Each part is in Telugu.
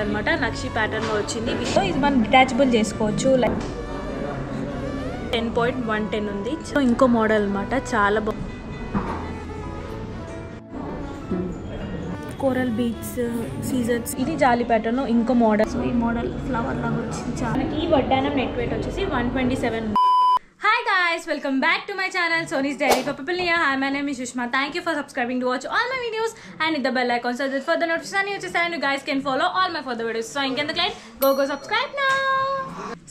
అనమాట. నక్షి ప్యాటర్న్ లో వచ్చింది. సో ఇది మనం డిటాచబుల్ చేసుకోవచ్చు. లైక్ 10.110 ఉంది. సో ఇంకో మోడల్ అనమాట, చాలా బాగుంది. కోరల్ బీట్స్, సీజర్స్, ఇది జాలీ ప్యాటర్న్ లో ఇంకో మోడల్. సో ఈ మోడల్ ఫ్లవర్ లాగా వచ్చింది. చాలా ఈ వడ్డానం నెట్ వెయిట్ వచ్చేసి 127. Hi guys, welcome back to my channel Sony's Diary for People here. Hi, my name is Sushma. Thank you for subscribing to watch all my videos and hit the bell icon so that for the notification and you guys can follow all my further videos. So in the client, go subscribe now.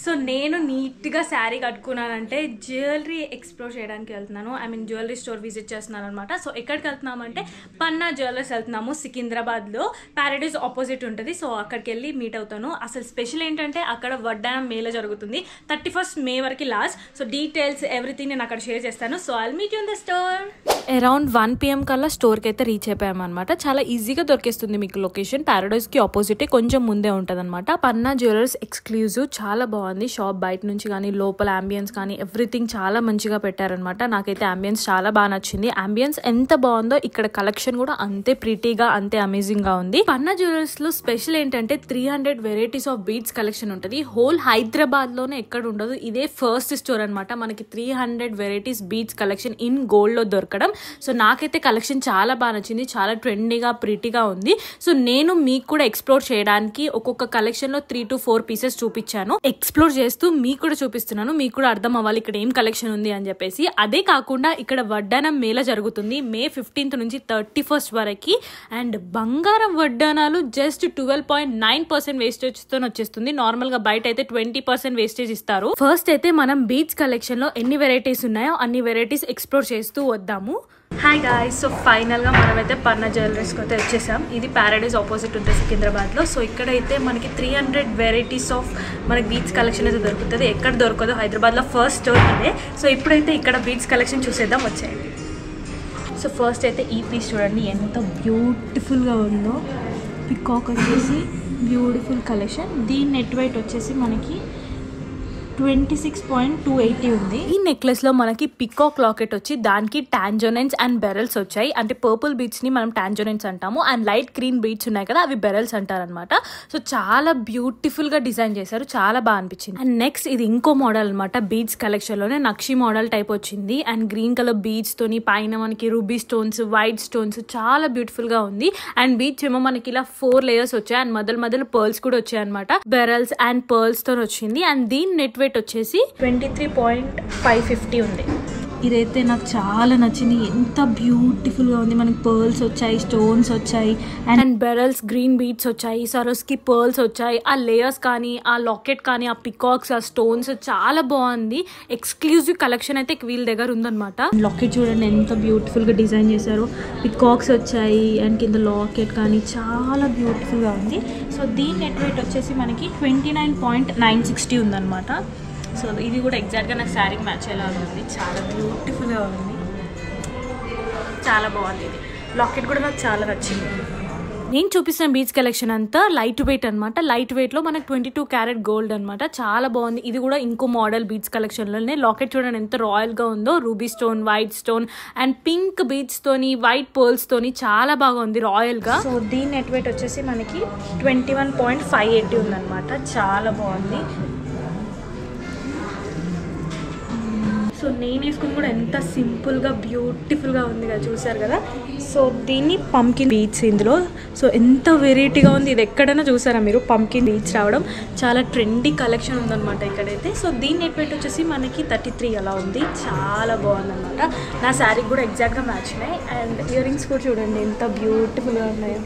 So నేను నీట్గా శారీ కట్టుకున్నానంటే జ్యువెలరీ ఎక్స్ప్లోర్ చేయడానికి వెళ్తున్నాను. I mean jewellery store visit చేస్తున్నాను అనమాట. సో ఎక్కడికి వెళ్తున్నామంటే పన్నా జ్యువెలర్స్ వెళ్తున్నాము. సికింద్రాబాద్లో ప్యారడైజ్ ఆపోజిట్ ఉంటుంది. సో అక్కడికి వెళ్ళి మీట్ అవుతాను. అసలు స్పెషల్ ఏంటంటే అక్కడ వడ్డానం మేళ జరుగుతుంది. 31st May వరకు లాస్ట్. సో డీటెయిల్స్ ఎవ్రీథింగ్ నేను అక్కడ షేర్ చేస్తాను. So I'll meet you in the store. Around 1 PM కల్లా స్టోర్కి అయితే రీచ్ అయిపోయామన్నమాట. చాలా ఈజీగా దొరికేస్తుంది మీకు లొకేషన్. ప్యారడైజ్కి ఆపోజిటే, కొంచెం ముందే ఉంటుంది అనమాట. పన్నా జ్యువెలర్స్ ఎక్స్క్లూజివ్, చాలా బాగుంది షాప్. బయట నుంచి కానీ లోపల అంబియన్స్ కానీ ఎవ్రీథింగ్ చాలా మంచిగా పెట్టారనమాట. నాకైతే అంబియన్స్ చాలా బాగా నచ్చింది. అంబియన్స్ ఎంత బాగుందో ఇక్కడ కలెక్షన్ కూడా అంతే ప్రిటీగా, అంతే అమేజింగ్ గా ఉంది. పన్నా జ్యువెలర్స్ లో స్పెషల్ ఏంటంటే 300 వెరైటీస్ ఆఫ్ బీడ్స్ కలెక్షన్ ఉంటుంది. హోల్ హైదరాబాద్ లోనే ఎక్కడ ఉండదు. ఇదే ఫస్ట్ స్టోర్ అనమాట మనకి 300 varieties beads collection in gold లో దొరకడం. సో నాకైతే కలెక్షన్ చాలా బాగా నచ్చింది. చాలా ట్రెండీగా, ప్రిటీగా ఉంది. సో నేను మీకు కూడా ఎక్స్ప్లోర్ చేయడానికి ఒక్కొక్క కలెక్షన్ లో 3 to 4 పీసెస్ చూపించాను. ఎక్స్ప్లోర్ చేస్తూ మీకు కూడా చూపిస్తున్నాను. మీకు కూడా అర్థం అవ్వాలి ఇక్కడ ఏం కలెక్షన్ ఉంది అని చెప్పేసి. అదే కాకుండా ఇక్కడ వడ్డానం మేళ జరుగుతుంది May 15th నుంచి 31st వరకు. అండ్ బంగారం వడ్డానాలు జస్ట్ 12.9% వేస్టేజ్ తో వచ్చేస్తుంది. నార్మల్ గా బయట అయితే 20% వేస్టేజ్ ఇస్తారు. ఫస్ట్ అయితే మనం బీచ్ కలెక్షన్ లో ఎన్ని వెరైటీస్ ఉన్నాయో అన్ని వెరైటీస్ ఎక్స్ప్లోర్ చేస్తూ వద్దాము. హాయ్ గాయ్స్, సో ఫైనల్గా మనమైతే పన్నా జ్యువెలరీస్కి అయితే వచ్చేసాం. ఇది ప్యారడైజ్ ఆపోజిట్ ఉంటుంది సికింద్రాబాద్లో. సో ఇక్కడైతే మనకి 300 వెరైటీస్ ఆఫ్ మనకి బీచ్ కలెక్షన్ అయితే దొరుకుతుంది. ఎక్కడ దొరకదు, హైదరాబాద్లో ఫస్ట్ స్టోర్ ఇదే. సో ఇప్పుడైతే ఇక్కడ బీచ్ కలెక్షన్ చూసేద్దాం, వచ్చేయండి. సో ఫస్ట్ అయితే ఈ పీస్ చూడండి ఎంత బ్యూటిఫుల్గా ఉందో. పికాక్ వచ్చేసి బ్యూటిఫుల్ కలెక్షన్. దీని నెట్ వెయిట్ వచ్చేసి మనకి 26.280 ఉంది. ఈ నెక్లెస్ లో మనకి పికాక్ లాకెట్ వచ్చి దానికి టాంజోనైన్స్ అండ్ బెరల్స్ వచ్చాయి. అంటే పర్పుల్ బీడ్స్ ని మనం టాంజోనైన్స్ అంటాము. అండ్ లైట్ గ్రీన్ బీడ్స్ ఉన్నాయి కదా, అవి బెరల్స్ అంటారనమాట. సో చాలా బ్యూటిఫుల్ గా డిజైన్ చేశారు, చాలా బాగా అనిపించింది. అండ్ నెక్స్ట్ ఇది ఇంకో మోడల్ అనమాట. బీడ్స్ కలెక్షన్ లోనే నక్షి మోడల్ టైప్ వచ్చింది. అండ్ గ్రీన్ కలర్ బీడ్స్ తోని పైన మనకి రూబీ స్టోన్స్, వైట్ స్టోన్స్, చాలా బ్యూటిఫుల్ గా ఉంది. అండ్ బీడ్స్ ఏమో మనకి ఇలా 4 లేయర్స్ వచ్చాయి. అండ్ మధ్యలో పర్ల్స్ కూడా వచ్చాయి అనమాట. బెరల్స్ అండ్ పర్ల్స్ తో వచ్చింది. అండ్ దీని నెట్ వెయిట్ వచ్చేసి 23.550 ఉంది. ఇదైతే నాకు చాలా నచ్చింది. ఎంత బ్యూటిఫుల్ గా ఉంది. మనకి పర్ల్స్ వచ్చాయి, స్టోన్స్ వచ్చాయి, అండ్ బెరల్స్, గ్రీన్ బీడ్స్ వచ్చాయి, సరోస్కి పర్ల్స్ వచ్చాయి. ఆ లేయర్స్ కానీ, ఆ లాకెట్ కానీ, ఆ పికాక్స్, ఆ స్టోన్స్ చాలా బాగుంది. ఎక్స్క్లూజివ్ కలెక్షన్ అయితే వీళ్ళ దగ్గర ఉందన్నమాట. లాకెట్ చూడండి ఎంత బ్యూటిఫుల్ గా డిజైన్ చేశారు. పికాక్స్ వచ్చాయి అండ్ కింద లాకెట్ కానీ చాలా బ్యూటిఫుల్ గా ఉంది. సో దీని నెట్ వెయిట్ వచ్చేసి మనకి 29.960 ఉందన్నమాట. సో ఇది కూడా ఎగ్జాక్ట్గా నాకు శారీకి మ్యాచ్ అయ్యేలా ఉంది. చాలా బ్యూటిఫుల్గా ఉంది, చాలా బాగుంది. ఇది లాకెట్ కూడా నాకు చాలా నచ్చింది. నేను చూపిస్తున్న బీచ్ కలెక్షన్ అంతా లైట్ వెయిట్ అనమాట. లైట్ వెయిట్లో మనకు 22 క్యారెట్ గోల్డ్ అనమాట. చాలా బాగుంది. ఇది కూడా ఇంకో మోడల్ బీచ్ కలెక్షన్లోనే. లాకెట్ చూడండి ఎంత రాయల్గా ఉందో. Ruby stone, white stone and pink beads తోని, వైట్ పర్ల్స్ తోని చాలా బాగా ఉంది రాయల్గా. సో దీని నెట్ వెయిట్ వచ్చేసి మనకి 21.580 ఉందన్నమాట. చాలా బాగుంది. సో నేను వేసుకుని కూడా ఎంత సింపుల్గా బ్యూటిఫుల్గా ఉంది కదా, చూసారు కదా. సో దీన్ని పంకిన్ బీడ్స్ ఇందులో. సో ఎంత వెరైటీగా ఉంది. ఇది ఎక్కడైనా చూసారా మీరు పంకిన్ బీడ్స్ రావడం. చాలా ట్రెండీ కలెక్షన్ ఉందన్నమాట ఇక్కడైతే. సో దీని నెట్ వెయిట్ వచ్చేసి మనకి 33 అలా ఉంది. చాలా బాగుందన్నమాట. నా శారీకి కూడా ఎగ్జాక్ట్గా మ్యాచ్ ఉన్నాయి. అండ్ ఇయర్ రింగ్స్ కూడా చూడండి ఎంత బ్యూటిఫుల్గా ఉన్నాయో.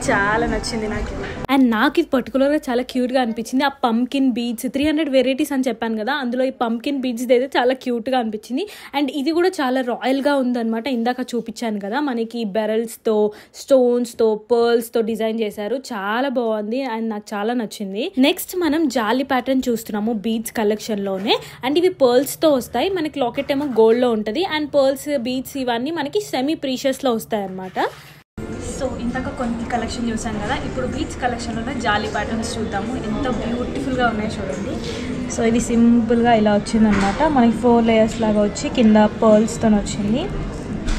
చాలా నచ్చింది నాకు. అండ్ నాకు ఇది పర్టికులర్గా చాలా క్యూట్గా అనిపించింది. ఆ పంకిన్ బీడ్స్ 300 వెరైటీస్ అని చెప్పాను కదా, అందులో ఈ పంకిన్ బీడ్స్ అయితే చాలా క్యూట్గా అనిపించింది. అండ్ ఇది కూడా చాలా రాయల్గా ఉందన్నమాట. ఇందాక చూపించాను కదా, మనకి బెరల్స్తో, స్టోన్స్తో, పర్ల్స్తో డిజైన్ చేశారు. చాలా బాగుంది అండ్ నాకు చాలా నచ్చింది. నెక్స్ట్ మనం జాలీ ప్యాటర్న్ చూస్తున్నాము బీడ్స్ కలెక్షన్లోనే. అండ్ ఇవి పర్ల్స్తో వస్తాయి. మనకి లాకెట్ ఏమో గోల్డ్లో ఉంటుంది. అండ్ పర్ల్స్, బీడ్స్ ఇవన్నీ మనకి సెమీ ప్రీషియస్లో వస్తాయి అన్నమాట. సో ఇంతక కొన్ని కలెక్షన్ చూసాను కదా, ఇప్పుడు బీచ్ కలెక్షన్లోనే జాలీ ప్యాటర్న్స్ చూద్దాము. ఎంత బ్యూటిఫుల్గా ఉన్నాయో చూడండి. సో ఇది సింపుల్గా ఇలా వచ్చిందనమాట. మనకి 4 లేయర్స్ లాగా వచ్చి కింద పర్ల్స్తో వచ్చింది.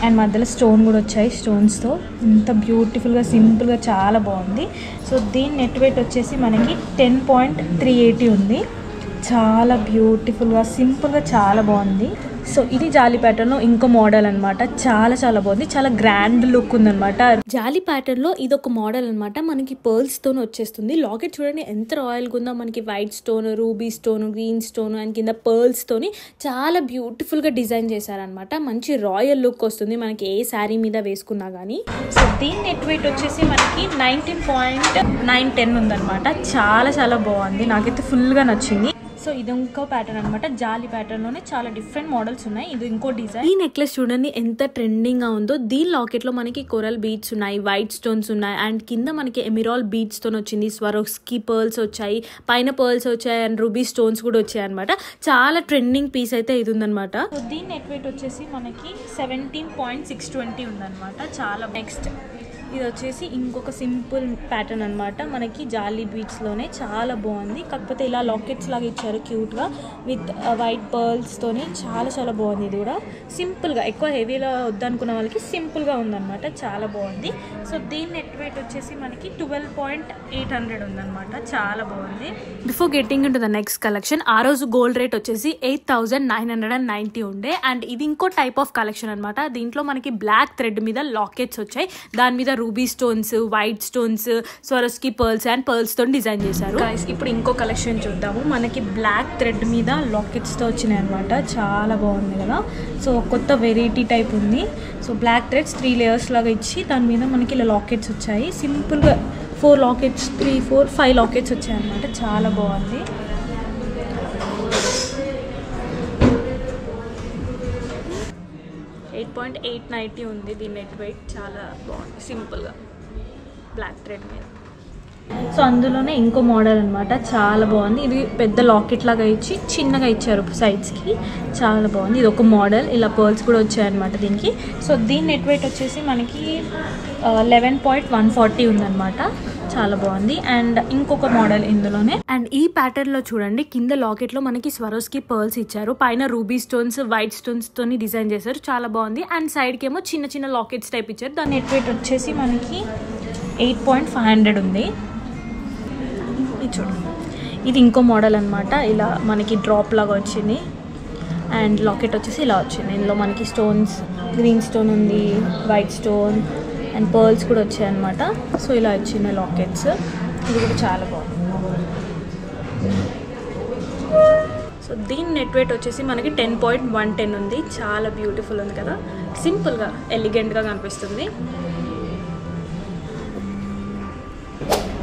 అండ్ మధ్యలో స్టోన్ కూడా వచ్చాయి. స్టోన్స్తో ఇంత బ్యూటిఫుల్గా సింపుల్గా చాలా బాగుంది. సో దీని నెట్ వెయిట్ వచ్చేసి మనకి 10.380 ఉంది. చాలా బ్యూటిఫుల్గా సింపుల్గా చాలా బాగుంది. సో ఇది జాలీ ప్యాటర్న్ లో ఇంకో మోడల్ అనమాట. చాలా చాలా బాగుంది, చాలా గ్రాండ్ లుక్ ఉందనమాట. జాలీ ప్యాటర్న్ లో ఇది ఒక మోడల్ అనమాట. మనకి పర్ల్స్ తోనే వచ్చేస్తుంది. లాకెట్ చూడండి ఎంత రాయల్ గా ఉందో. మనకి white stone, ruby stone, green stone and కింద పర్ల్స్ తోని చాలా బ్యూటిఫుల్ గా డిజైన్ చేశారనమాట. మంచి రాయల్ లుక్ వస్తుంది మనకి ఏ శారీ మీద వేసుకున్నా గానీ. సో దీని నెట్ వెయిట్ వచ్చేసి మనకి 19.910 ఉందనమాట. చాలా చాలా బాగుంది, నాకైతే ఫుల్ గా నచ్చింది. సో ఇది ఇంకో ప్యాటర్న్ అనమాట. జాలీ ప్యాటర్న్ లోనే చాలా డిఫరెంట్ మోడల్స్ ఉన్నాయి. ఇది ఇంకో డిజైన్. ఈ నెక్లెస్ చూడండి ఎంత ట్రెండింగ్ గా ఉందో. దీని లాకెట్ లో మనకి కొరల్ బీడ్స్ ఉన్నాయి, వైట్ స్టోన్స్ ఉన్నాయి అండ్ కింద మనకి ఎమిరాల్ బీడ్స్ తో వచ్చింది. స్వరోస్కి పర్ల్స్ వచ్చాయి, పైన పర్ల్స్ వచ్చాయి అండ్ రూబీ స్టోన్స్ కూడా వచ్చాయి అనమాట. చాలా ట్రెండింగ్ పీస్ అయితే ఇది ఉందనమాట. సో దీని నెట్ వెయిట్ వచ్చేసి మనకి 17.620 ఉందన్నమాట. చాలా నెక్స్ట్ ఇది వచ్చేసి ఇంకొక సింపుల్ ప్యాటర్న్ అనమాట. మనకి జాలీ బీడ్స్ లోనే చాలా బాగుంది. కాకపోతే ఇలా లాకెట్స్ లాగా ఇచ్చారు క్యూట్ గా విత్ వైట్ పర్ల్స్ తోని. చాలా చాలా బాగుంది. ఇది కూడా సింపుల్ గా, ఎక్కువ హెవీలో వద్దనుకున్న వాళ్ళకి సింపుల్ గా ఉందన్నమాట. చాలా బాగుంది. సో దీని నెట్ వెయిట్ వచ్చేసి మనకి 12.800 ఉందన్నమాట. చాలా బాగుంది. Before getting in to the next collection, ఆ రోజు గోల్డ్ రేట్ వచ్చేసి 8,990 ఉండే. అండ్ ఇది ఇంకో టైప్ ఆఫ్ కలెక్షన్ అనమాట. దీంట్లో మనకి బ్లాక్ థ్రెడ్ మీద లాకెట్స్ వచ్చాయి. దాని మీద ruby stones, white stones, Swarovski pearls and pearls తో డిజైన్ చేశారు. ఇప్పుడు ఇంకో కలెక్షన్ చూద్దాము. మనకి బ్లాక్ థ్రెడ్ మీద లాకెట్స్ తో వచ్చినాయి అనమాట. చాలా బాగుంది కదా. సో కొత్త వెరైటీ టైప్ ఉంది. సో బ్లాక్ థ్రెడ్స్ 3 లేయర్స్ లాగా ఇచ్చి దాని మీద మనకి ఇలా లాకెట్స్ వచ్చాయి. సింపుల్ గా 4 లాకెట్స్, 3, 4, 5 లాకెట్స్ వచ్చాయి అనమాట. చాలా బాగుంది. $8.890 ఉంది దీని నెట్ వెయిట్. చాలా బాగుంది సింపుల్గా బ్లాక్ థ్రెడ్ మీద. సో అందులోనే ఇంకో మోడల్ అనమాట. చాలా బాగుంది. ఇది పెద్ద లాకెట్ లాగా ఇచ్చి చిన్నగా ఇచ్చారు సైడ్స్కి. చాలా బాగుంది. ఇది ఒక మోడల్. ఇలా పర్ల్స్ కూడా వచ్చాయన్నమాట దీనికి. సో దీని నెట్ వెయిట్ వచ్చేసి మనకి 11.140 ఉందన్నమాట. చాలా బాగుంది. అండ్ ఇంకొక మోడల్ ఇందులోనే. అండ్ ఈ ప్యాటర్న్ లో చూడండి కింద లాకెట్ లో మనకి స్వరోస్కి పర్ల్స్ ఇచ్చారు, పైన రూబీ స్టోన్స్, వైట్ స్టోన్స్ తోని డిజైన్ చేశారు. చాలా బాగుంది. అండ్ సైడ్ కి ఏమో చిన్న చిన్న లాకెట్స్ టైప్ ఇచ్చారు. దాని నెట్ వెయిట్ వచ్చేసి మనకి 8.500 ఉంది. ఇది చూడండి, ఇది ఇంకో మోడల్ అనమాట. ఇలా మనకి డ్రాప్ లాగా వచ్చింది అండ్ లాకెట్ వచ్చేసి ఇలా వచ్చింది. ఇందులో మనకి స్టోన్స్, గ్రీన్ స్టోన్ ఉంది, వైట్ స్టోన్ అండ్ పర్ల్స్ కూడా వచ్చాయి అనమాట. సో ఇలా వచ్చిన లాకెట్స్. ఇది కూడా చాలా బాగుంది. సో దీని నెట్ వెయిట్ వచ్చేసి మనకి 10.110 ఉంది. చాలా బ్యూటిఫుల్ ఉంది కదా. సింపుల్గా ఎలిగెంట్గా కనిపిస్తుంది.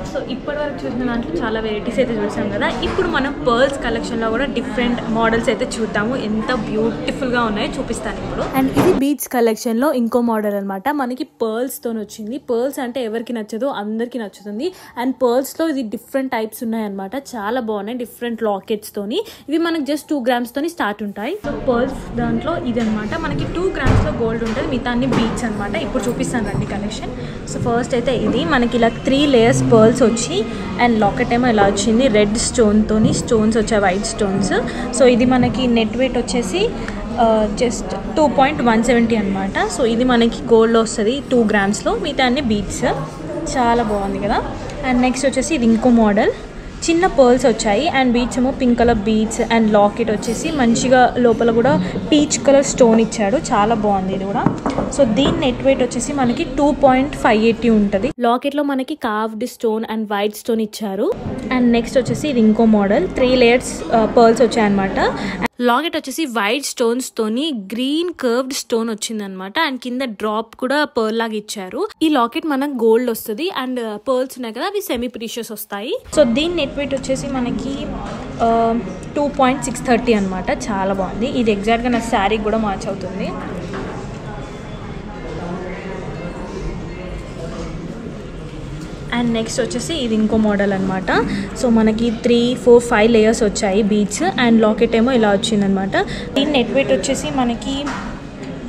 సో ఇప్పటివరకు చూసిన దాంట్లో చాలా వెరైటీస్ అయితే చూసాం కదా. ఇప్పుడు మనం పర్ల్స్ కలెక్షన్లో కూడా డిఫరెంట్ మోడల్స్ అయితే చూద్దాము. ఎంత బ్యూటిఫుల్గా ఉన్నాయో చూపిస్తాను ఇప్పుడు. అండ్ ఇది బీడ్స్ కలెక్షన్లో ఇంకో మోడల్ అనమాట. మనకి పర్ల్స్తో వచ్చింది. పర్ల్స్ అంటే ఎవరికి నచ్చదో అందరికీ నచ్చుతుంది. అండ్ పర్ల్స్లో ఇది డిఫరెంట్ టైప్స్ ఉన్నాయన్నమాట. చాలా బాగున్నాయి. డిఫరెంట్ లాకెట్స్తోని. ఇవి మనకి జస్ట్ 2 గ్రామ్స్తోని స్టార్ట్ ఉంటాయి. సో పర్ల్స్ దాంట్లో ఇది అనమాట. మనకి 2 గ్రామ్స్లో గోల్డ్ ఉంటుంది, మిగతా అన్ని బీడ్స్ అనమాట. ఇప్పుడు చూపిస్తాను రండి కలెక్షన్. సో ఫస్ట్ అయితే ఇది మనకి ఇలా 3 లేయర్స్ పర్ల్స్ వచ్చి అండ్ లాకెట్ ఏమో ఇలా వచ్చింది. రెడ్ స్టోన్తోని స్టోన్స్ వచ్చాయి, వైట్ స్టోన్స్. సో ఇది మనకి నెట్ వెయిట్ వచ్చేసి జస్ట్ 2.170 అనమాట. సో ఇది మనకి గోల్డ్లో వస్తుంది 2 గ్రామ్స్లో, మిగతా అన్ని బీడ్స్. చాలా బాగుంది కదా. అండ్ నెక్స్ట్ వచ్చేసి ఇది ఇంకో మోడల్. చిన్న పర్ల్స్ వచ్చాయి అండ్ బీడ్స్ ఏమో pink colour beads and locket వచ్చేసి మంచిగా లోపల కూడా పీచ్ కలర్ స్టోన్ ఇచ్చాడు. చాలా బాగుంది ఇది కూడా. సో దీని నెట్ వెయిట్ వచ్చేసి మనకి 2.580 ఉంటుంది. లాకెట్ లో మనకి carved stone and white stone ఇచ్చారు. అండ్ నెక్స్ట్ వచ్చేసి ఇది ఇంకో మోడల్. 3 లేయర్స్ పర్ల్స్ వచ్చాయన్నమాట. లాకెట్ వచ్చేసి వైట్ స్టోన్స్ తోని గ్రీన్ కర్వ్డ్ స్టోన్ వచ్చిందనమాట. అండ్ కింద డ్రాప్ కూడా పర్ల్ లాగా ఇచ్చారు. ఈ లాకెట్ మనకు గోల్డ్ వస్తుంది అండ్ పర్ల్స్ ఉన్నాయి కదా, అవి సెమీ ప్రీషియస్ వస్తాయి. సో దీని నెట్ వెయిట్ వచ్చేసి మనకి 2.630 అనమాట. చాలా బాగుంది. ఇది ఎగ్జాక్ట్గా నా శారీ కూడా మ్యాచ్ అవుతుంది. అండ్ నెక్స్ట్ వచ్చేసి ఇది ఇంకో మోడల్ అనమాట. సో మనకి 3, 4, 5 లేయర్స్ వచ్చాయి బీడ్స్ అండ్ లాకెట్ ఏమో ఇలా వచ్చిందనమాట. దీని నెట్ వెయిట్ వచ్చేసి మనకి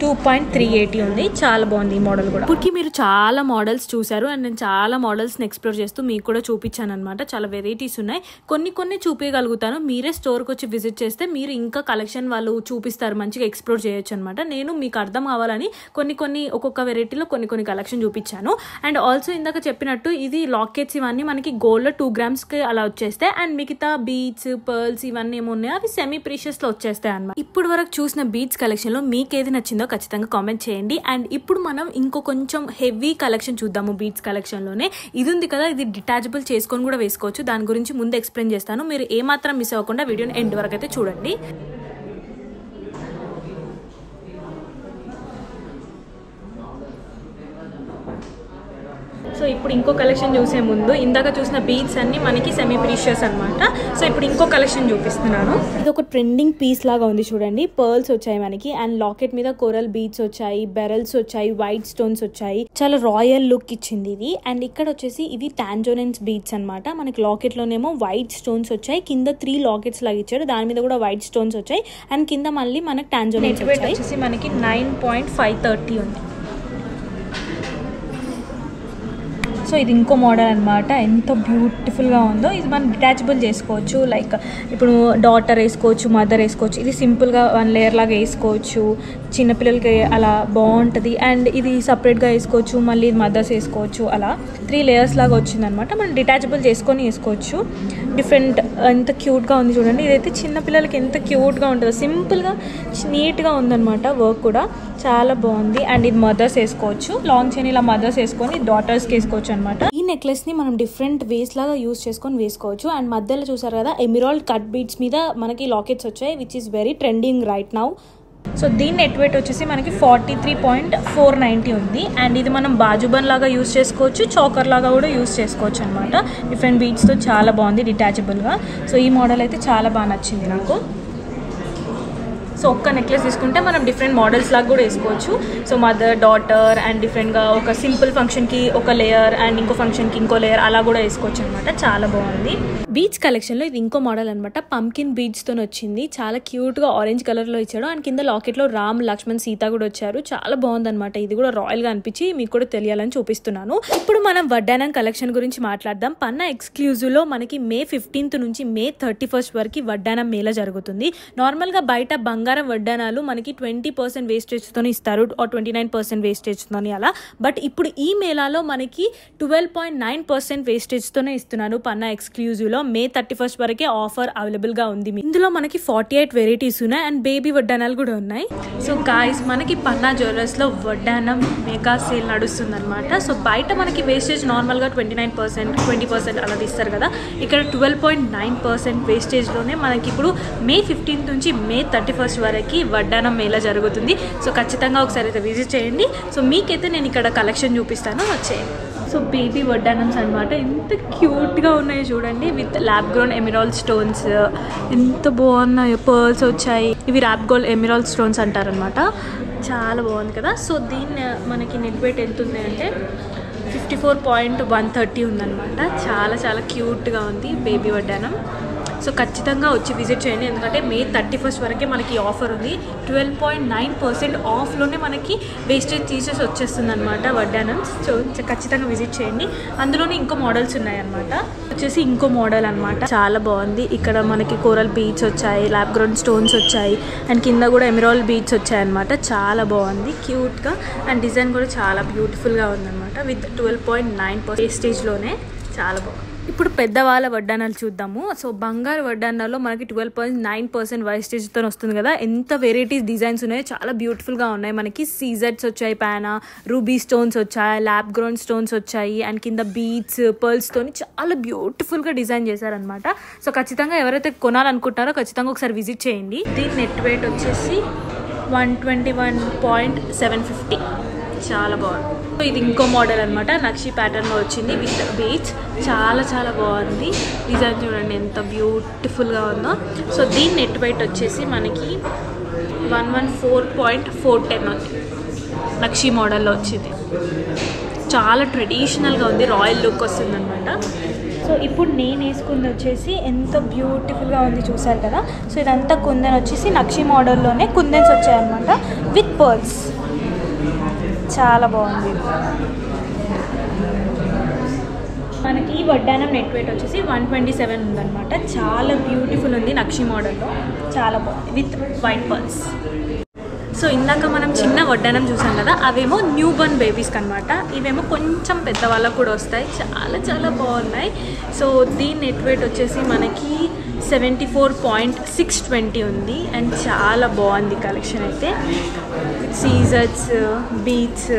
2.380 ఉంది. చాలా బాగుంది ఈ మోడల్ కూడా. ఇప్పటికి మీరు చాలా మోడల్స్ చూసారు అండ్ నేను చాలా మోడల్స్ని ఎక్స్ప్లోర్ చేస్తూ మీకు కూడా చూపించాను అనమాట. చాలా వెరైటీస్ ఉన్నాయి. కొన్ని చూపించగలుగుతాను. మీరే స్టోర్కి వచ్చి విజిట్ చేస్తే మీరు ఇంకా కలెక్షన్ వాళ్ళు చూపిస్తారు, మంచిగా ఎక్స్ప్లోర్ చేయొచ్చు అనమాట. నేను మీకు అర్థం కావాలని కొన్ని ఒక్కొక్క వెరైటీలో కొన్ని కలెక్షన్ చూపించాను. అండ్ ఆల్సో ఇందాక చెప్పినట్టు ఇది లాకెట్స్ ఇవన్నీ మనకి గోల్డ్లో 2 grams అలా వచ్చేస్తాయి. అండ్ మిగతా బీడ్స్ పర్ల్స్ ఇవన్నీ ఏమున్నాయో అవి సెమీ ప్రీషియస్లో వచ్చేస్తాయి అనమాట. ఇప్పుడు వరకు చూసిన బీడ్స్ కలెక్షన్లో మీకు ఏది నచ్చిందో ఖచ్చితంగా కామెంట్ చేయండి. అండ్ ఇప్పుడు మనం ఇంకో కొంచెం హెవీ కలెక్షన్ చూద్దాము. బీడ్స్ కలెక్షన్లోనే ఇది ఉంది కదా, ఇది డిటాచబుల్ చేసుకొని కూడా వేసుకోవచ్చు. దాని గురించి ముందు ఎక్స్ప్లెయిన్ చేస్తాను. మీరు ఏమాత్రం మిస్ అవ్వకుండా వీడియోని ఎండ్ వరకు అయితే చూడండి. సో ఇప్పుడు ఇంకో కలెక్షన్ చూసే ముందు ఇందాక చూసిన బీడ్స్ అన్ని మనకి సెమీ ప్రీషియస్ అనమాట. సో ఇప్పుడు ఇంకో కలెక్షన్ చూపిస్తున్నాను. ఇది ఒక ట్రెండింగ్ పీస్ లాగా ఉంది చూడండి. పర్ల్స్ వచ్చాయి మనకి అండ్ లాకెట్ మీద కోరల్ బీడ్స్ వచ్చాయి, బెరల్స్ వచ్చాయి, వైట్ స్టోన్స్ వచ్చాయి. చాలా రాయల్ లుక్ ఇచ్చింది ఇది. అండ్ ఇక్కడ వచ్చేసి ఇవి టాంజోనెన్స్ బీడ్స్ అనమాట. మనకి లాకెట్ లోనేమో వైట్ స్టోన్స్ వచ్చాయి, కింద 3 లాకెట్స్ లాగా ఇచ్చాడు, దాని మీద కూడా వైట్ స్టోన్స్ వచ్చాయి అండ్ కింద మళ్ళీ మనకి టాంజోనెన్స్ వచ్చేసి మనకి 9.530 ఉంది. సో ఇది ఇంకో మోడల్ అనమాట. ఎంత బ్యూటిఫుల్గా ఉందో. ఇది మనం డిటాచబుల్ చేసుకోవచ్చు. లైక్ ఇప్పుడు డాటర్ వేసుకోవచ్చు, మదర్ వేసుకోవచ్చు. ఇది సింపుల్గా 1 layer లాగా వేసుకోవచ్చు. చిన్నపిల్లలకి అలా బాగుంటుంది. అండ్ ఇది సపరేట్గా వేసుకోవచ్చు, మళ్ళీ మదర్స్ వేసుకోవచ్చు. అలా 3 layers లాగా వచ్చిందనమాట. మనం డిటాచబుల్ చేసుకొని వేసుకోవచ్చు. డిఫరెంట్ ఎంత క్యూట్గా ఉంది చూడండి. ఇదైతే చిన్నపిల్లలకి ఎంత క్యూట్గా ఉంటుందో. సింపుల్గా నీట్గా ఉందన్నమాట. వర్క్ కూడా చాలా బాగుంది. అండ్ ఇది మదర్స్ వేసుకోవచ్చు. లాంగ్ చైన్ ఇలా మదర్స్ వేసుకొని డాటర్స్కి వేసుకోవచ్చు అనమాట. ఈ నెక్లెస్ ని మనం డిఫరెంట్ వేస్ లాగా యూజ్ చేసుకొని వేసుకోవచ్చు. అండ్ మధ్యలో చూసారు కదా, ఎమరాల్డ్ కట్ బీడ్స్ మీద మనకి లాకెట్స్ వచ్చాయి, which is very trending right now. So దీని నెట్ వెయిట్ వచ్చేసి మనకి 43.490 ఉంది. అండ్ ఇది మనం బాజుబన్ లాగా యూజ్ చేసుకోవచ్చు, చోకర్ లాగా కూడా యూజ్ చేసుకోవచ్చు అనమాట. డిఫరెంట్ బీడ్స్తో చాలా బాగుంది డిటాచబుల్గా. సో ఈ మోడల్ అయితే చాలా బాగా నచ్చింది నాకు. సో ఒక్క నెక్లెస్ తీసుకుంటే మనం డిఫరెంట్ మోడల్స్ లాగా కూడా వేసుకోవచ్చు. సో మదర్ డాటర్ అండ్ డిఫరెంట్గా ఒక సింపుల్ ఫంక్షన్కి ఒక లేయర్ అండ్ ఇంకో ఫంక్షన్కి ఇంకో లేయర్ అలా కూడా వేసుకోవచ్చు అనమాట. చాలా బాగుంది. బీడ్స్ కలెక్షన్లో ఇది ఇంకో మోడల్ అనమాట. పంకిన్ బీడ్స్తో వచ్చింది. చాలా క్యూట్గా ఆరెంజ్ కలర్లో ఇచ్చాడు. అండ్ కింద లాకెట్లో రామ్, లక్ష్మణ్, సీత కూడా వచ్చారు. చాలా బాగుందనమాట. ఇది కూడా రాయల్గా అనిపించి మీకు కూడా తెలియాలని చూపిస్తున్నాను. ఇప్పుడు మనం వడ్డానం కలెక్షన్ గురించి మాట్లాడదాం. పన్నా ఎక్స్క్లూజివ్లో మనకి May 15th నుంచి May 31st వరకు వడ్డానం మేళ జరుగుతుంది. నార్మల్గా బయట బంగారం వడ్డానాలు మనకి 20% వేస్టేజ్తో ఇస్తారు, 29% వేస్టేజ్తో అలా. బట్ ఇప్పుడు ఈ మేళాలో మనకి 12.9% వేస్టేజ్తోనే ఇస్తున్నాను పన్నా ఎక్స్క్లూజివ్లో. May 31st వరకే ఆఫర్ అవైలబుల్గా ఉంది. ఇందులో మనకి 48 వెరైటీస్ ఉన్నాయి అండ్ బేబీ వడ్డానాలు కూడా ఉన్నాయి. సో గాయ్స్, మనకి పన్నా జ్యువెలర్స్లో వడ్డానం మెగా సేల్ నడుస్తుంది అనమాట. సో బయట మనకి వేస్టేజ్ నార్మల్గా 29%, 20% అలా తీస్తారు కదా. ఇక్కడ 12.9% వేస్టేజ్లోనే మనకి ఇప్పుడు May 15th నుంచి May 31st వరకు వడ్డానం మేళ జరుగుతుంది. సో ఖచ్చితంగా ఒకసారి అయితే విజిట్ చేయండి. సో మీకైతే నేను ఇక్కడ కలెక్షన్ చూపిస్తాను, వచ్చేయండి. సో బేబీ వడ్డానమ్స్ అనమాట. ఎంత క్యూట్గా ఉన్నాయో చూడండి. With lab grown emerald stones ఎంత బాగున్నాయో. పర్ల్స్ వచ్చాయి. ఇవి ల్యాబ్ గోల్డ్ ఎమరాల్డ్ స్టోన్స్ అంటారనమాట. చాలా బాగుంది కదా. సో దీన్ని మనకి నెట్ వెయిట్ ఎంత ఉంది అంటే 54.130 ఉందన్నమాట. చాలా చాలా క్యూట్గా ఉంది బేబీ వడ్డానం. సో ఖచ్చితంగా వచ్చి విజిట్ చేయండి. ఎందుకంటే May 31st వరకే మనకి ఆఫర్ ఉంది. 12.9% ఆఫ్లోనే మనకి వేస్టేజ్ తీసేసి వచ్చేస్తుంది అనమాట వడ్డానం. సో ఖచ్చితంగా విజిట్ చేయండి. అందులోనే ఇంకో మోడల్స్ ఉన్నాయన్నమాట. వచ్చేసి ఇంకో మోడల్ అనమాట. చాలా బాగుంది. ఇక్కడ మనకి కోరల్ బీడ్స్ వచ్చాయి, ల్యాబ్ గ్రౌండ్ స్టోన్స్ వచ్చాయి అండ్ కింద కూడా ఎమరాల్డ్ బీడ్స్ వచ్చాయన్నమాట. చాలా బాగుంది క్యూట్గా అండ్ డిజైన్ కూడా చాలా బ్యూటిఫుల్గా ఉందన్నమాట. విత్ 12.9% వేస్టేజ్లోనే చాలా బాగుంది. ఇప్పుడు పెద్దవాళ్ళ వడ్డానాలు చూద్దాము. సో బంగారు వడ్డానాల్లో మనకి 12.9% వేస్టేజ్తో వస్తుంది కదా. ఎంత వెరైటీస్ డిజైన్స్ ఉన్నాయో, చాలా బ్యూటిఫుల్గా ఉన్నాయి. మనకి సీజెట్స్ వచ్చాయి, పైన రూబీ స్టోన్స్ వచ్చాయి, ల్యాబ్ గ్రౌండ్ స్టోన్స్ వచ్చాయి అండ్ కింద బీడ్స్ పర్ల్స్తోని చాలా బ్యూటిఫుల్గా డిజైన్ చేశారనమాట. సో ఖచ్చితంగా ఎవరైతే కొనాలనుకుంటారో ఖచ్చితంగా ఒకసారి విజిట్ చేయండి. దీని నెట్ వెయిట్ వచ్చేసి 121.750. చాలా బాగుంది. సో ఇది ఇంకో మోడల్ అనమాట. నక్షి ప్యాటర్న్లో వచ్చింది విత్ బీడ్స్. చాలా చాలా బాగుంది. డిజైన్ చూడండి ఎంత బ్యూటిఫుల్గా ఉందో. సో దీని నెట్ వెయిట్ వచ్చేసి మనకి 114.410 ఉంది. నక్షి మోడల్లో వచ్చింది. చాలా ట్రెడిషనల్గా ఉంది, రాయల్ లుక్ వస్తుంది అనమాట. సో ఇప్పుడు నేను వేసుకుంది వచ్చేసి ఎంత బ్యూటిఫుల్గా ఉంది చూసారు కదా. సో ఇదంతా కుందన్ వచ్చేసి నక్షి మోడల్లోనే కుందన్స్ వచ్చాయన్నమాట విత్ పర్ల్స్. చాలా బాగుంది. మనకి ఈ వడ్డానం నెట్ వెయిట్ వచ్చేసి 127 ఉందన్నమాట. చాలా బ్యూటిఫుల్ ఉంది, నక్షి మోడల్లో చాలా బాగుంది విత్ వైట్ పర్ల్స్. సో ఇందాక మనం చిన్న వడ్డానం చూసాం కదా, అవేమో న్యూ బర్న్ బేబీస్కి అనమాట. ఇవేమో కొంచెం పెద్దవాళ్ళకు కూడా వస్తాయి, చాలా చాలా బాగున్నాయి. సో దీని నెట్ వెయిట్ వచ్చేసి మనకి 74.620 ఉంది. అండ్ చాలా బాగుంది కలెక్షన్ అయితే. సీజర్స్, బీట్స్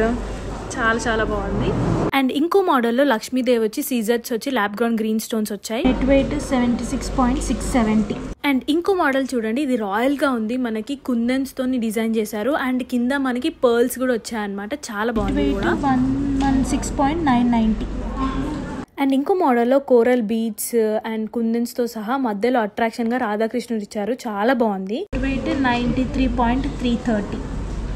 చాలా చాలా బాగుంది. అండ్ ఇంకో మోడల్లో లక్ష్మీదేవి వచ్చి సీజర్స్ వచ్చి ల్యాబ్ గ్రౌండ్ గ్రీన్ స్టోన్స్ వచ్చాయి. Net weight 76.670. అండ్ ఇంకో మోడల్ చూడండి, ఇది రాయల్గా ఉంది, మనకి కుందన్స్ తోని డిజైన్ చేశారు. అండ్ కింద మనకి పర్ల్స్ కూడా వచ్చాయన్నమాట, చాలా బాగుంది. 116.990. అండ్ ఇంకో మోడల్లో కోరల్ బీడ్స్ అండ్ కుందన్స్తో సహా మధ్యలో అట్రాక్షన్గా రాధాకృష్ణుడు ఇచ్చారు, చాలా బాగుంది. వెయిట్ 93.330.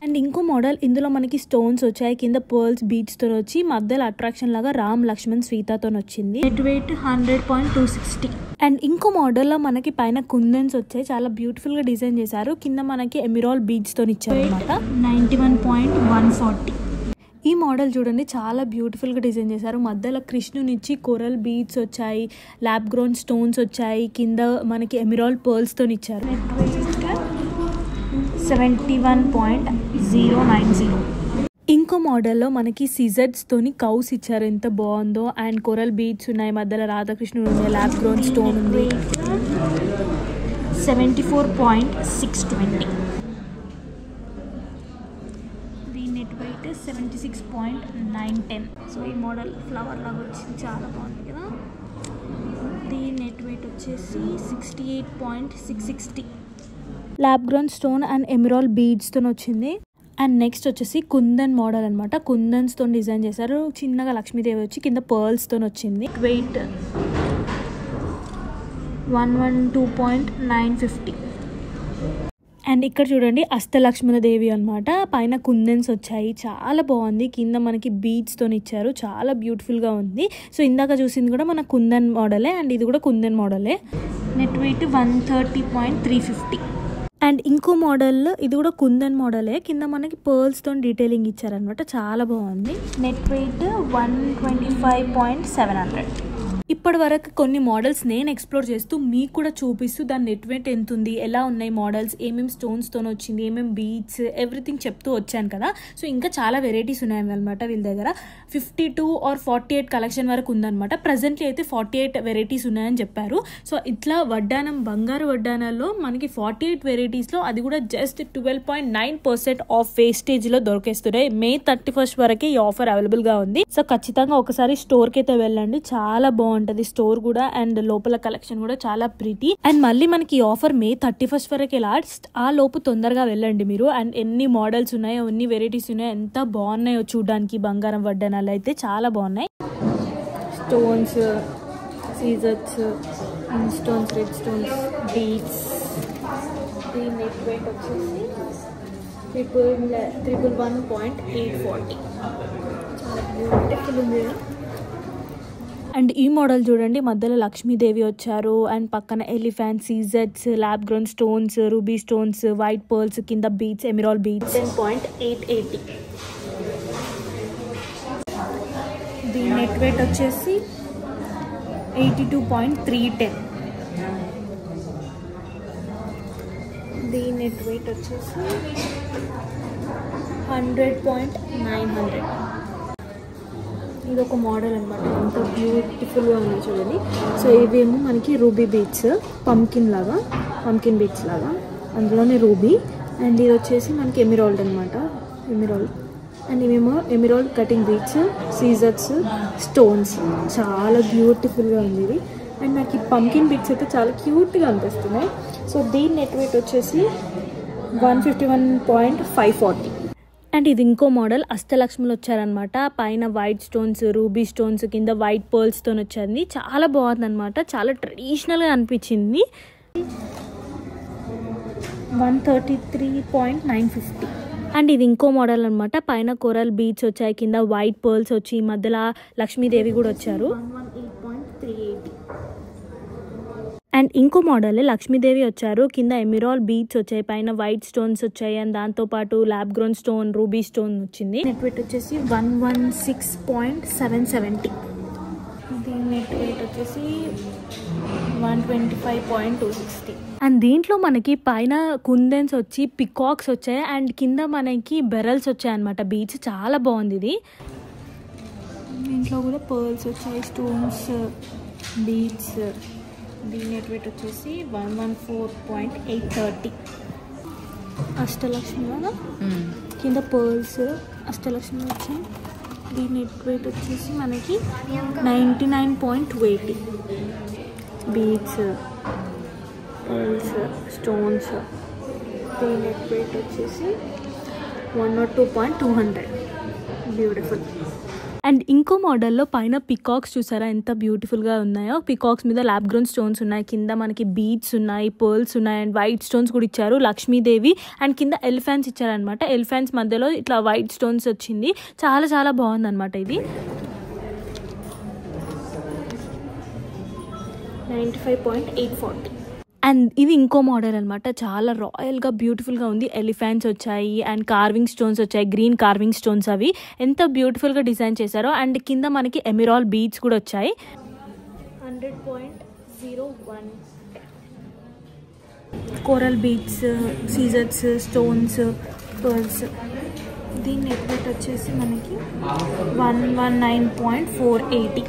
అండ్ ఇంకో మోడల్, ఇందులో మనకి స్టోన్స్ వచ్చాయి, కింద పర్ల్స్ బీడ్స్తో వచ్చి మధ్యలో అట్రాక్షన్ లాగా రామ్ లక్ష్మణ్ సీతాతో వచ్చింది. Net weight 100.260. అండ్ ఇంకో మోడల్లో మనకి పైన కుందన్స్ వచ్చాయి, చాలా బ్యూటిఫుల్గా డిజైన్ చేశారు, కింద మనకి ఎమిరాల్ బీడ్స్తో ఇచ్చారు అనమాట. 91.140. ఈ మోడల్ చూడండి, చాలా బ్యూటిఫుల్గా డిజైన్ చేశారు, మధ్యలో కృష్ణునిచ్చి కోరల్ బీడ్స్ వచ్చాయి, ల్యాబ్ గ్రౌండ్ స్టోన్స్ వచ్చాయి, కింద మనకి ఎమిరాల్ పర్ల్స్తో ఇచ్చారు. 71.090. ఇంకో మోడల్లో మనకి సిజర్స్ తోని కౌస్ ఇచ్చారు, ఎంత బాగుందో. అండ్ కోరల్ బీడ్స్ ఉన్నాయి, మధ్యలో రాధాకృష్ణుడు ఉన్నాయి, ల్యాబ్ గ్రౌండ్ స్టోన్ ఉంది. 74.620. దీని నెట్ వెయిట్ 76.910. సో ఈ మోడల్ ఫ్లవర్ లాగా వచ్చింది, చాలా బాగుంది కదా. దీని నెట్ వెయిట్ వచ్చేసి 68.660. ల్యాబ్ గ్రౌండ్ స్టోన్ అండ్ ఎమిరాల్ బీడ్స్తో వచ్చింది. అండ్ నెక్స్ట్ వచ్చేసి కుందన్ మోడల్ అనమాట, కుందన్స్తో డిజైన్ చేశారు, చిన్నగా లక్ష్మీదేవి వచ్చి కింద పర్ల్స్తో వచ్చింది. వెయిట్ 112.950. అండ్ ఇక్కడ చూడండి అష్టలక్ష్మణదేవి అనమాట, పైన కుందన్స్ వచ్చాయి, చాలా బాగుంది, కింద మనకి బీడ్స్తో ఇచ్చారు, చాలా బ్యూటిఫుల్గా ఉంది. సో ఇందాక చూసింది కూడా మన కుందన్ మోడలే, అండ్ ఇది కూడా కుందన్ మోడలే. Net weight 130.350. అండ్ ఇంకో మోడల్, ఇది కూడా కుందన్ మోడలే, కింద మనకి పర్ల్స్తో డీటెయిలింగ్ ఇచ్చారనమాట, చాలా బాగుంది. Net weight 125.700. ఇప్పటి వరకు కొన్ని మోడల్స్ నేను ఎక్స్ప్లోర్ చేస్తూ మీకు కూడా చూపిస్తూ దాని నెట్ వెయిట్ ఎంత ఉంది, ఎలా ఉన్నాయి మోడల్స్, ఏమేమి స్టోన్స్తో వచ్చింది, ఏమేమి బీడ్స్, ఎవ్రీథింగ్ చెప్తూ వచ్చాను కదా. సో ఇంకా చాలా వెరైటీస్ ఉన్నాయి అనమాట వీళ్ళ దగ్గర. 52 or 48 కలెక్షన్ వరకు ఉందన్నమాట. ప్రజెంట్లీ అయితే 48 వెరైటీస్ ఉన్నాయని చెప్పారు. సో ఇట్లా వడ్డానం, బంగారు వడ్డానాల్లో మనకి 48 వెరైటీస్లో అది కూడా జస్ట్ 12.9% ఆఫ్ వేస్టేజ్లో దొరికేస్తున్నాయి. May 31st వరకే ఈ ఆఫర్ అవైలబుల్గా ఉంది. సో ఖచ్చితంగా ఒకసారి స్టోర్కి అయితే వెళ్ళండి, చాలా బాగుంటుంది స్టోర్ కూడా. అండ్ లోపల కలెక్షన్ కూడా చాలా ప్రిటీ. అండ్ మళ్ళీ మనకి ఈ ఆఫర్ May 31st వరకే లాస్ట్, ఆ లోపు తొందరగా వెళ్ళండి మీరు. అండ్ ఎన్ని మోడల్స్ ఉన్నాయో, ఎన్ని వెరైటీస్ ఉన్నాయో, ఎంత బాగున్నాయో చూడడానికి. బంగారం వడ్డానాలు అయితే చాలా బాగున్నాయి. స్టోన్స్, సీజర్స్, స్టోన్స్, రెడ్ స్టోన్స్, బీడ్స్. దీని నెట్ వెయిట్ వచ్చేసి 111.840. చాలా బ్యూటిఫుల్ ఉంది. అండ్ ఈ మోడల్ చూడండి, మధ్యలో లక్ష్మీదేవి వచ్చారు, అండ్ పక్కన ఎలిఫెంట్, సీజర్స్, lab ground stones, ruby stones, white pearls, కింద బీడ్స్, ఎమిరాల్ బీడ్స్. 10.880. దీని నెట్ వెయిట్ వచ్చేసి 82.310. దీని నెట్ వెయిట్ వచ్చేసి 100.900. ఇది ఒక మోడల్ అనమాట, ఎంత బ్యూటిఫుల్గా ఉంది చూడండి. సో ఇవేమో మనకి రూబీ బీడ్స్, పంకిన్ బీడ్స్ లాగా, అందులోనే రూబీ. అండ్ ఇది వచ్చేసి మనకి ఎమిరాల్డ్ అనమాట, ఎమిరాల్డ్. అండ్ ఇవేమో ఎమిరాల్డ్ కటింగ్ బీడ్స్, సీజర్స్, స్టోన్స్, చాలా బ్యూటిఫుల్గా ఉంది ఇది. అండ్ నాకు ఈ పంకిన్ బీడ్స్ అయితే చాలా క్యూట్గా అనిపిస్తున్నాయి. సో దీని నెట్ వెయిట్ వచ్చేసి 151.540. అండ్ ఇది ఇంకో మోడల్, అష్టలక్ష్ములు వచ్చారనమాట, పైన వైట్ స్టోన్స్, రూబీ స్టోన్స్, కింద వైట్ పర్ల్స్తో వచ్చింది, చాలా బాగుంది అనమాట, చాలా ట్రెడిషనల్గా అనిపించింది. 133.950. అండ్ ఇది ఇంకో మోడల్ అనమాట. పైన కోరల్ బీడ్స్ వచ్చాయి, కింద వైట్ పర్ల్స్ వచ్చి మధ్యలో లక్ష్మీదేవి కూడా వచ్చారు. అండ్ ఇంకో మోడల్ లక్ష్మీదేవి వచ్చారు, కింద ఎమిరాల్ బీడ్స్ వచ్చాయి, పైన వైట్ స్టోన్స్ వచ్చాయి అండ్ దాంతోపాటు lab grown stone, ruby stone వచ్చింది. నెట్ వెయిట్ వచ్చేసి 116.770. దీని నెట్ వెయిట్ వచ్చేసి 125.260. అండ్ దీంట్లో మనకి పైన కుందన్స్ వచ్చి పికాక్స్ వచ్చాయి అండ్ కింద మనకి బెరల్స్ వచ్చాయి అనమాట. బీడ్స్ చాలా బాగుంది ఇది. దీంట్లో కూడా పర్ల్స్ వచ్చాయి, స్టోన్స్, బీడ్స్. దీని నెట్ వెయిట్ వచ్చేసి 114.830. అష్టలక్ష్మి కదా, కింద పర్ల్స్ అష్టలక్ష్మి వచ్చాయి. దీని నెట్ వెయిట్ వచ్చేసి మనకి 99.280. Beads, pearls, stones. దీని నెట్ వెయిట్ వచ్చేసి 102.200. బ్యూటిఫుల్. అండ్ ఇంకో మోడల్లో పైన పికాక్స్ చూసారా ఎంత బ్యూటిఫుల్గా ఉన్నాయో. పికాక్స్ మీద ల్యాబ్ గ్రోన్ స్టోన్స్ ఉన్నాయి, కింద మనకి బీడ్స్ ఉన్నాయి, పర్ల్స్ ఉన్నాయి అండ్ వైట్ స్టోన్స్ కూడా ఇచ్చారు. లక్ష్మీదేవి అండ్ కింద ఎలిఫెంట్స్ ఇచ్చారనమాట. ఎలిఫెంట్స్ మధ్యలో ఇట్లా వైట్ స్టోన్స్ వచ్చింది. చాలా చాలా బాగుంది అనమాట ఇది. 95.840. అండ్ ఇది ఇంకో మోడల్ అనమాట. చాలా రాయల్గా బ్యూటిఫుల్గా ఉంది. ఎలిఫెంట్స్ వచ్చాయి అండ్ కార్వింగ్ స్టోన్స్ వచ్చాయి, గ్రీన్ కార్వింగ్ స్టోన్స్. అవి ఎంత బ్యూటిఫుల్గా డిజైన్ చేశారో. అండ్ కింద మనకి ఎమిరాల్ బీడ్స్ కూడా వచ్చాయి. 100.01. కోరల్ బీడ్స్, సీజర్స్, స్టోన్స్, పర్ల్స్. దీని నెట్ వెయిట్ వచ్చేసి మనకి 119.480.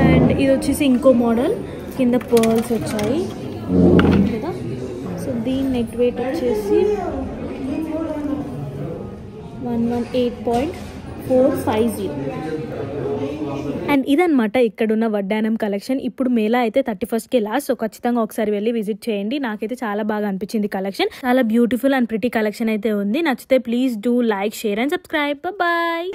అండ్ ఇది వచ్చేసి ఇంకో మోడల్, కింద పర్ల్స్ వచ్చాయి కదా. సో దీని నెట్ వెయిట్ వచ్చేసి 118.450. అండ్ ఇదనమాట ఇక్కడున్న వడ్డానం కలెక్షన్. ఇప్పుడు మేళా అయితే 31st లాస్ట్. సో ఖచ్చితంగా ఒకసారి వెళ్ళి విజిట్ చేయండి. నాకైతే చాలా బాగా అనిపించింది కలెక్షన్. చాలా బ్యూటిఫుల్ అండ్ ప్రిటీ కలెక్షన్ అయితే ఉంది. నచ్చితే please do like, share and subscribe. Bye.